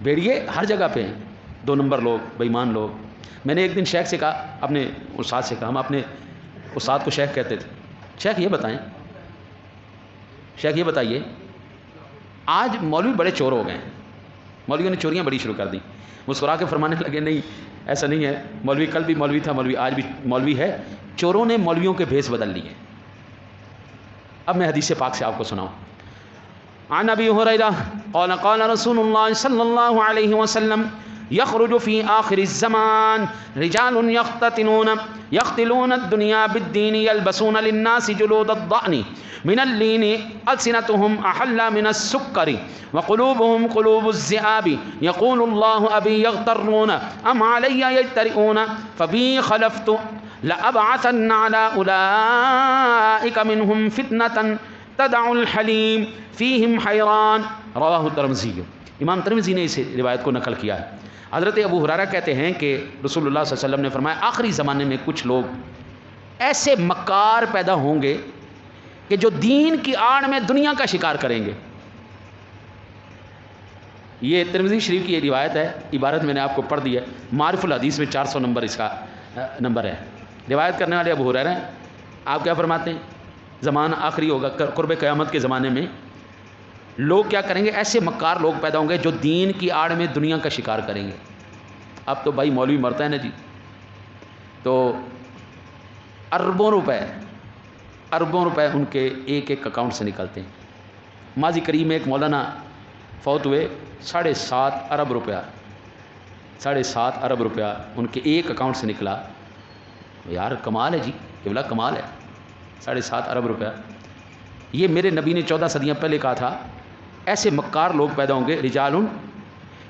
بھیڑیے ہر جگہ پہ ہیں. 2 نمبر لوگ، بے ایمان لوگ. میں نے ایک دن شیخ سے کہا، اپنے استاد سے کہا، ہم اپنے استاد کو شیخ کہتے تھے، شیخ یہ بتائیں، شیخ یہ بتائیے، آج مولوی بڑے چور ہو گئے ہیں، مولویوں نے چوریاں بڑی شروع کر دی. مسکرا کے فرمانے لگے نہیں ایسا نہیں ہے، مولوی کل بھی مولوی تھا، مولوی آج بھی مولوی ہے. چوروں نے مولویوں کے بھیس بدل لیے. اب میں حدیث پاک سے آپ کو سناؤں. عن ابی ہریرہ قال قال رسول اللہ صلی اللہ علیہ وسلم يخرج في آخر الزمان رجال يختلون الدنيا بالدين يلبسون للناس جلود الضأن من اللين ألسنتهم أحلى من السكر وقلوبهم قلوب الذئاب يقول الله أبي يغترون أم علي يجترئون فبي خلفت لأبعثن على أولئك منهم فتنة تدع الحليم فيهم حيران. رواه الترمذي. امام ترمذی نے اس روایت کو نقل کیا ہے۔ حضرت ابو ہریرہ کہتے ہیں کہ رسول اللہ صلی اللہ علیہ وسلم نے فرمایا آخری زمانے میں کچھ لوگ ایسے مکار پیدا ہوں گے کہ جو دین کی آڑ میں دنیا کا شکار کریں گے۔ یہ ترمذی شریف کی یہ روایت ہے، عبارت میں نے آپ کو پڑھ دی ہے، معارف الحدیث میں 400 نمبر اس کا نمبر ہے۔ روایت کرنے والے ابو ہریرہ ہیں، آپ کیا فرماتے ہیں؟ زمانہ آخری ہوگا، قرب قیامت کے زمانے میں لوگ کیا کریں گے؟ ایسے مکار لوگ پیدا ہوں گے جو دین کی آڑ میں دنیا کا شکار کریں گے۔ اب تو بھائی مولوی مرتا ہے نا جی، تو اربوں روپے ان کے ایک ایک اکاؤنٹ سے نکلتے ہیں۔ ماضی قریب میں ایک مولانا فوت ہوئے، 7.5 ارب روپیہ 7.5 ارب روپیہ ان کے ایک اکاؤنٹ سے نکلا۔ یار کمال ہے جی، قبلہ کمال ہے، 7.5 ارب روپیہ۔ یہ میرے نبی نے 14 صدیاں پہلے کہا تھا ایسے مکار لوگ پیدا ہوں گے، رجال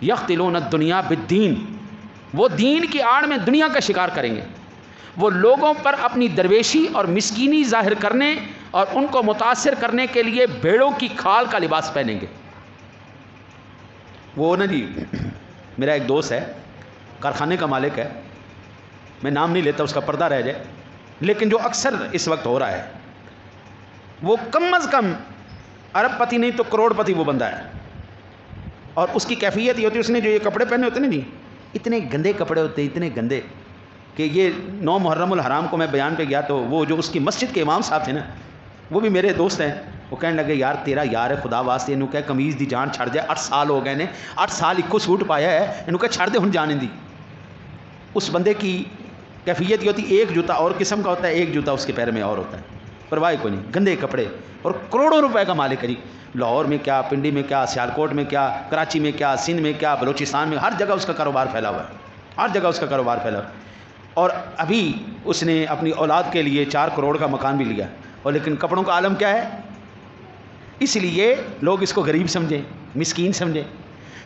یختلون الدنیا بالدین، وہ دین کی آڑ میں دنیا کا شکار کریں گے، وہ لوگوں پر اپنی درویشی اور مسکینی ظاہر کرنے اور ان کو متاثر کرنے کے لیے بھیڑوں کی کھال کا لباس پہنیں گے۔ وہ نا جی میرا ایک دوست ہے، کارخانے کا مالک ہے، میں نام نہیں لیتا اس کا پردہ رہ جائے، لیکن جو اکثر اس وقت ہو رہا ہے وہ کم از کم ارب پتی نہیں تو کروڑ پتی وہ بندہ ہے، اور اس کی کیفیت یہ ہوتی ہے اس نے جو یہ کپڑے پہنے ہوتے ہیں نا جی، اتنے گندے کپڑے ہوتے ہیں، اتنے گندے کہ یہ 9 محرم الحرام کو میں بیان پہ گیا تو وہ جو اس کی مسجد کے امام صاحب تھے نا، وہ بھی میرے دوست ہیں، وہ کہنے لگے یار تیرا یار ہے خدا واسطے، انہوں کہ کمیز دی جان چھڑ جائے، 8 سال ہو گئے نے، 8 سال ایک کو سوٹ پایا ہے، انہوں کہ چھڑ دے ہن جانے دی۔ اس بندے کی کیفیت یہ ہوتی ایک جوتا اور قسم کا ہوتا ہے، ایک جوتا اس کے پیر میں اور ہوتا ہے، پرواہ کوئی نہیں، گندے کپڑے، اور کروڑوں روپے کا مالک ہے جی۔ لاہور میں کیا، پنڈی میں کیا، سیالکوٹ میں کیا، کراچی میں کیا، سندھ میں کیا، بلوچستان میں، ہر جگہ اس کا کاروبار پھیلا ہوا ہے، ہر جگہ اس کا کاروبار پھیلا ہوا ہے۔ اور ابھی اس نے اپنی اولاد کے لیے 4 کروڑ کا مکان بھی لیا، اور لیکن کپڑوں کا عالم کیا ہے؟ اس لیے لوگ اس کو غریب سمجھیں، مسکین سمجھیں۔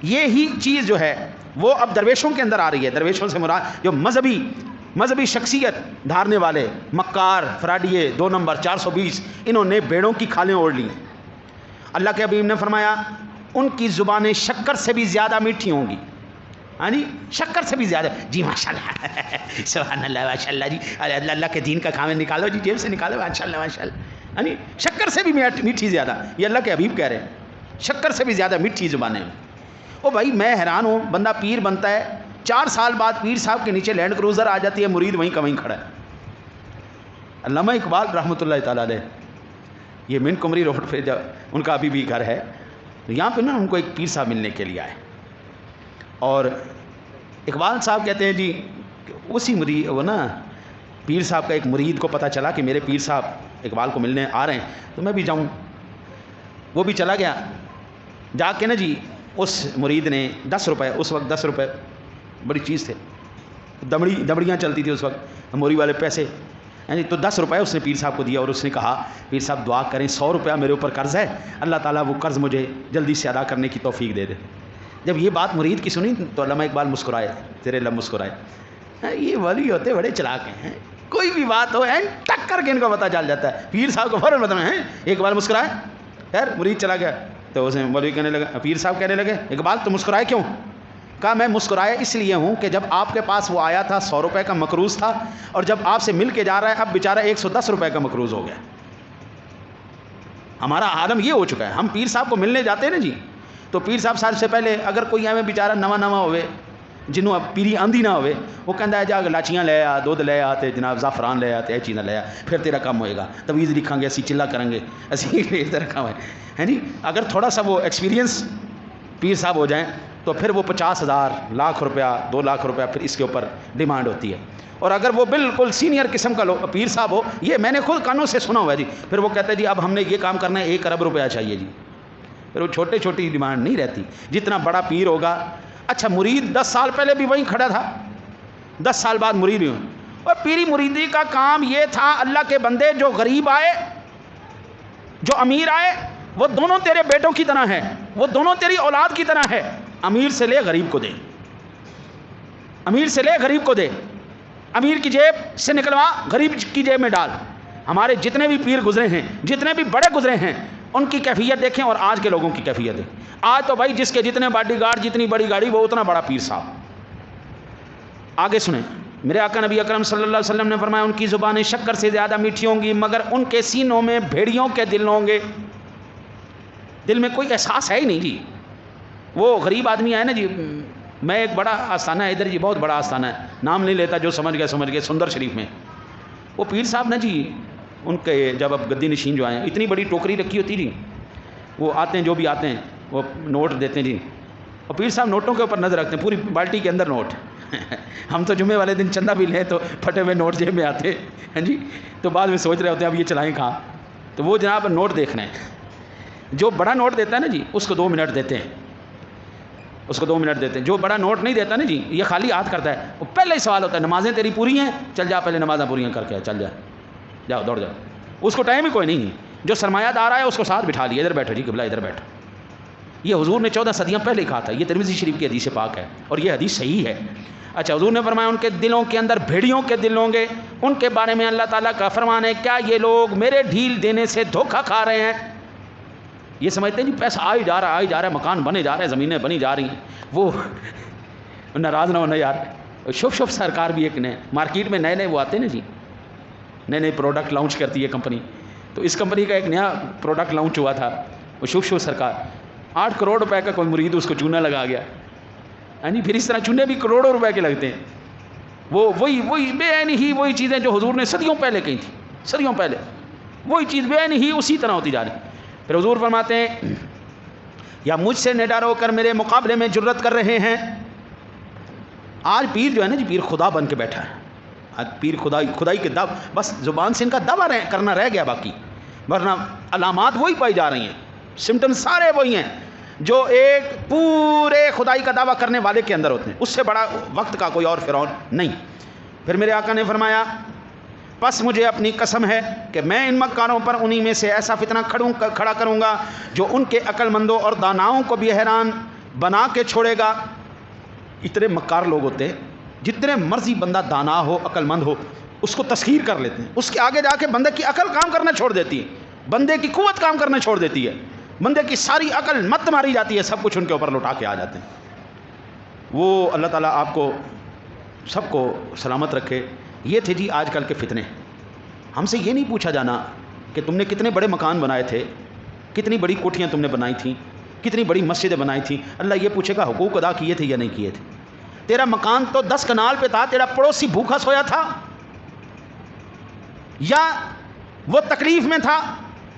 یہی چیز جو ہے وہ اب درویشوں کے اندر آ رہی ہے۔ درویشوں سے مراد جو مذہبی شخصیت دھارنے والے مکار فراڈیے 2 نمبر 420، انہوں نے بیڑوں کی کھالیں اوڑھ لی۔ اللہ کے حبیب نے فرمایا ان کی زبانیں شکر سے بھی زیادہ میٹھی ہوں گی۔ ہاں جی، شکر سے بھی زیادہ، جی ماشاء اللہ سبحان اللہ ماشاء اللہ جی، اللہ کے دین کا کھانے نکالو جی، جیب سے نکالو ماشاء اللہ ماشاء اللہ، ہاں جی، شکر سے بھی میٹھی زیادہ، یہ اللہ کے حبیب کہہ رہے ہیں شکر سے بھی زیادہ میٹھی زبانیں۔ او بھائی میں حیران ہوں، بندہ پیر بنتا ہے، 4 سال بعد پیر صاحب کے نیچے لینڈ کروزر آ جاتی ہے، مرید وہیں کا وہیں کھڑا ہے۔ علامہ اقبال رحمۃ اللہ تعالیٰ علیہ، یہ من کمری روڈ پہ جب ان کا ابھی بھی گھر ہے، یہاں پہ نا ان کو ایک پیر صاحب ملنے کے لیے آئے، اور اقبال صاحب کہتے ہیں جی اسی مرید وہ نا پیر صاحب کا ایک مرید کو پتہ چلا کہ میرے پیر صاحب اقبال کو ملنے آ رہے ہیں تو میں بھی جاؤں۔ وہ بھی چلا گیا، جا کے نا جی اس مرید نے 10 روپے، اس وقت 10 روپے بڑی چیز تھے، دمڑیاں چلتی تھی اس وقت، موری والے پیسے، یعنی تو 10 روپے اس نے پیر صاحب کو دیا، اور اس نے کہا پیر صاحب دعا کریں 100 روپیہ میرے اوپر قرض ہے، اللہ تعالیٰ وہ قرض مجھے جلدی سے ادا کرنے کی توفیق دے دے۔ جب یہ بات مرید کی سنی تو علامہ اقبال مسکرائے، تیرے لب مسکرائے۔ یہ ولی ہوتے بڑے چلاک ہیں، کوئی بھی بات ہو ٹک کر کے ان کو پتہ چل جاتا ہے، پیر صاحب کو فوراً بتانا ہے۔ اقبال مسکرائے، خیر مرید چلا گیا تو اس نے ولی کہنے لگا، پیر صاحب کہنے لگے اقبال تو مسکرائے کیوں؟ کہا میں مسکرائے اس لیے ہوں کہ جب آپ کے پاس وہ آیا تھا 100 روپے کا مقروض تھا، اور جب آپ سے مل کے جا رہا ہے اب بیچارہ 110 روپے کا مقروض ہو گیا۔ ہمارا عالم یہ ہو چکا ہے، ہم پیر صاحب کو ملنے جاتے ہیں نا جی، تو پیر صاحب سے پہلے اگر کوئی ایویں بیچارہ نواں ہوئے جنہوں پیری آندھی نہ ہوئے، وہ کہندا ہے جا لاچیاں لے آ، دودھ لے آ، تے جناب زعفران لے آ، تے یہ چیزاں لے آ، پھر تیرا کام ہوئے گا، تویز لکھاں گے، اسی چلا کریں گے، اسی اس طرح کام ہے جی۔ اگر تھوڑا سا وہ ایکسپیرینس پیر صاحب ہو جائیں تو پھر وہ 50,000 لاکھ روپیہ 2 لاکھ روپیہ پھر اس کے اوپر ڈیمانڈ ہوتی ہے۔ اور اگر وہ بالکل سینئر قسم کا پیر صاحب ہو، یہ میں نے خود کانوں سے سنا ہوا ہے جی، پھر وہ کہتے ہیں جی اب ہم نے یہ کام کرنا ہے 1 ارب روپیہ چاہیے جی، پھر وہ چھوٹی ڈیمانڈ نہیں رہتی، جتنا بڑا پیر ہوگا۔ اچھا مرید 10 سال پہلے بھی وہیں کھڑا تھا، 10 سال بعد مرید ہوئے، اور پیری مریدی کا کام یہ تھا اللہ کے بندے جو غریب آئے جو امیر آئے وہ دونوں تیرے بیٹوں کی طرح ہے، وہ دونوں تیری اولاد کی طرح ہے، امیر سے لے غریب کو دے، امیر سے لے غریب کو دے، امیر کی جیب سے نکلوا غریب کی جیب میں ڈال۔ ہمارے جتنے بھی پیر گزرے ہیں، جتنے بھی بڑے گزرے ہیں، ان کی کیفیت دیکھیں اور آج کے لوگوں کی کیفیت دیکھیں. آج تو بھائی جس کے جتنے باڈی گارڈ، جتنی بڑی گاڑی، وہ اتنا بڑا پیر صاحب. آگے سنیں، میرے آقا نبی اکرم صلی اللہ علیہ وسلم نے فرمایا ان کی زبانیں شکر سے زیادہ میٹھی ہوں گی مگر ان کے سینوں میں بھیڑیوں کے دل ہوں گے. دل میں کوئی احساس ہے ہی نہیں جی. وہ غریب آدمی آئے نا جی، میں ایک بڑا آستانہ ہے ادھر جی، بہت بڑا آستانہ ہے، نام نہیں لیتا، جو سمجھ گئے سندر شریف میں. وہ پیر صاحب نا جی، ان کے جب اب گدی نشین جو آئے ہیں، اتنی بڑی ٹوکری رکھی ہوتی جی، وہ آتے ہیں جو بھی آتے ہیں وہ نوٹ دیتے ہیں جی، اور پیر صاحب نوٹوں کے اوپر نظر رکھتے ہیں، پوری بالٹی کے اندر نوٹ. ہم تو جمعے والے دن چندہ بھی لیں تو پھٹے ہوئے نوٹ جیب میں آتے ہیں جی، تو بعد میں سوچ رہے ہوتے ہیں اب یہ چلائیں کہاں. تو وہ جناب نوٹ دیکھ رہے ہیں، جو بڑا نوٹ دیتا ہے نا جی اس کو 2 منٹ دیتے ہیں، اس کو 2 منٹ دیتے ہیں. جو بڑا نوٹ نہیں دیتا نا جی، یہ خالی ہاتھ کرتا ہے، وہ پہلے ہی سوال ہوتا ہے نمازیں تیری پوری ہیں؟ چل جا پہلے نمازیں پوری کر کے چل جا، جاؤ دوڑ جاؤ. اس کو ٹائم ہی کوئی نہیں. جو سرمایہ دار آیا اس کو ساتھ بٹھا لیا، ادھر بیٹھو جی قبلہ ادھر بیٹھو. یہ حضور نے 14 صدیاں پہلے کہا تھا، یہ ترمذی شریف کی حدیث پاک ہے اور یہ حدیث صحیح ہے. اچھا، حضور نے فرمایا ان کے دلوں کے اندر بھیڑیوں کے دل ہوں گے. ان کے بارے میں اللہ تعالیٰ کا فرمان ہے کیا یہ لوگ میرے ڈھیل دینے سے دھوکہ کھا رہے ہیں؟ یہ سمجھتے ہیں جی پیسہ آ ہی جا رہا ہے، مکان بنے جا رہے ہیں، زمینیں بنی جا رہی ہیں. وہ ناراض نہ ہونا یار. شوف سرکار بھی ایک نئے مارکیٹ میں نئے وہ آتے ہیں نا جی، نئے پروڈکٹ لانچ کرتی ہے کمپنی. تو اس کمپنی کا ایک نیا پروڈکٹ لانچ ہوا تھا، وہ شوف سرکار 8 کروڑ روپے کا کوئی مرید اس کو چونا لگا گیا. یعنی پھر اس طرح چونے بھی کروڑوں روپے کے لگتے ہیں. وہی بے عین ہی وہی چیزیں جو حضور نے صدیوں پہلے کہی تھی، صدیوں پہلے وہی چیز بے عین ہی اسی طرح ہوتی جا رہی. پھر حضور فرماتے ہیں یا مجھ سے نڈر ہو کر میرے مقابلے میں جرت کر رہے ہیں. آج پیر جو ہے نا جی، پیر خدا بن کے بیٹھا ہے. آج پیر خدائی کے دعوی، بس زبان سے ان کا دعویٰ کرنا رہ گیا باقی، ورنہ علامات وہی پائی جا رہی ہیں، سمٹم سارے وہی ہیں جو ایک پورے خدائی کا دعویٰ کرنے والے کے اندر ہوتے ہیں. اس سے بڑا وقت کا کوئی اور فرعون نہیں. پھر میرے آقا نے فرمایا پس مجھے اپنی قسم ہے کہ میں ان مکاروں پر انہی میں سے ایسا فتنہ کھڑا کروں گا جو ان کے عقل مندوں اور داناؤں کو بھی حیران بنا کے چھوڑے گا. اتنے مکار لوگ ہوتے ہیں، جتنے مرضی بندہ دانا ہو، عقل مند ہو، اس کو تسخیر کر لیتے ہیں. اس کے آگے جا کے بندے کی عقل کام کرنا چھوڑ دیتی ہے، بندے کی قوت کام کرنا چھوڑ دیتی ہے، بندے کی ساری عقل مت ماری جاتی ہے، سب کچھ ان کے اوپر لوٹا کے آ جاتے ہیں. وہ اللہ تعالیٰ آپ کو سب کو سلامت رکھے. یہ تھے جی آج کل کے فتنے. ہم سے یہ نہیں پوچھا جانا کہ تم نے کتنے بڑے مکان بنائے تھے، کتنی بڑی کوٹھیاں تم نے بنائی تھیں، کتنی بڑی مسجدیں بنائی تھیں. اللہ یہ پوچھے گا حقوق ادا کیے تھے یا نہیں کیے تھے. تیرا مکان تو 10 کنال پہ تھا، تیرا پڑوسی بھوکا سویا تھا یا وہ تکلیف میں تھا،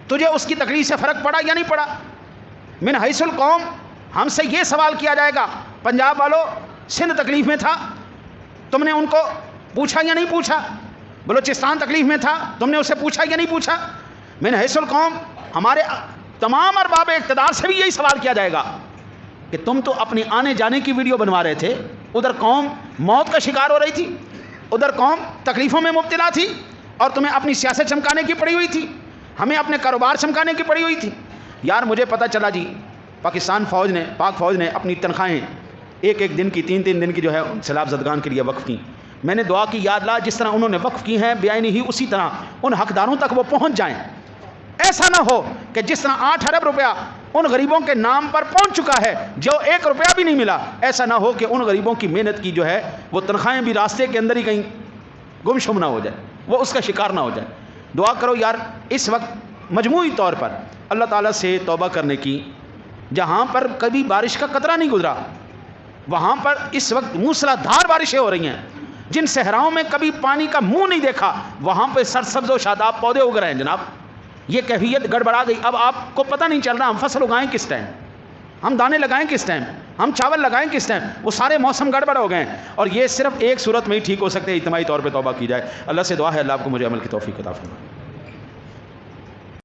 تجھے اس کی تکلیف سے فرق پڑا یا نہیں پڑا؟ من حیث القوم ہم سے یہ سوال کیا جائے گا، پنجاب والوں سندھ تکلیف میں تھا، تم نے ان کو پوچھا یا نہیں پوچھا؟ بلوچستان تکلیف میں تھا، تم نے اسے پوچھا یا نہیں پوچھا؟ من حیث القوم ہمارے تمام ارباب اقتدار سے بھی یہی سوال کیا جائے گا کہ تم تو اپنے آنے جانے کی ویڈیو بنوا رہے تھے، ادھر قوم موت کا شکار ہو رہی تھی، ادھر قوم تکلیفوں میں مبتلا تھی، اور تمہیں اپنی سیاست چمکانے کی پڑی ہوئی تھی، ہمیں اپنے کاروبار چمکانے کی پڑی ہوئی تھی. یار مجھے پتہ چلا جی پاکستان فوج نے، پاک فوج نے اپنی تنخواہیں ایک دن کی 3 دن کی جو ہے سیلاب زدگان کے لیے وقف کی. میں نے دعا کی یا اللہ جس طرح انہوں نے وقف کی ہیں بیائی نہیں اسی طرح ان حقداروں تک وہ پہنچ جائیں. ایسا نہ ہو کہ جس طرح 8 ارب روپیہ ان غریبوں کے نام پر پہنچ چکا ہے جو 1 روپیہ بھی نہیں ملا، ایسا نہ ہو کہ ان غریبوں کی محنت کی جو ہے وہ تنخواہیں بھی راستے کے اندر ہی کہیں گم شم نہ ہو جائے، وہ اس کا شکار نہ ہو جائے. دعا کرو یار اس وقت مجموعی طور پر اللہ تعالیٰ سے توبہ کرنے کی. جہاں پر کبھی بارش کا قطرہ نہیں گزرا وہاں پر اس وقت موسلا دھار بارشیں ہو رہی ہیں. جن صحراؤں میں کبھی پانی کا منہ نہیں دیکھا وہاں پہ سرسبز و شاداب پودے اگ رہے ہیں. جناب یہ کیفیت گڑبڑا گئی. اب آپ کو پتہ نہیں چل رہا ہم فصل اگائیں کس ٹائم، ہم دانے لگائیں کس ٹائم، ہم چاول لگائیں کس ٹائم. وہ سارے موسم گڑبڑ ہو گئے ہیں اور یہ صرف ایک صورت میں ہی ٹھیک ہو سکتے ہیں، اجتماعی طور پہ توبہ کی جائے. اللہ سے دعا ہے اللہ آپ کو مجھے عمل کی توفیق عطا فرمائے.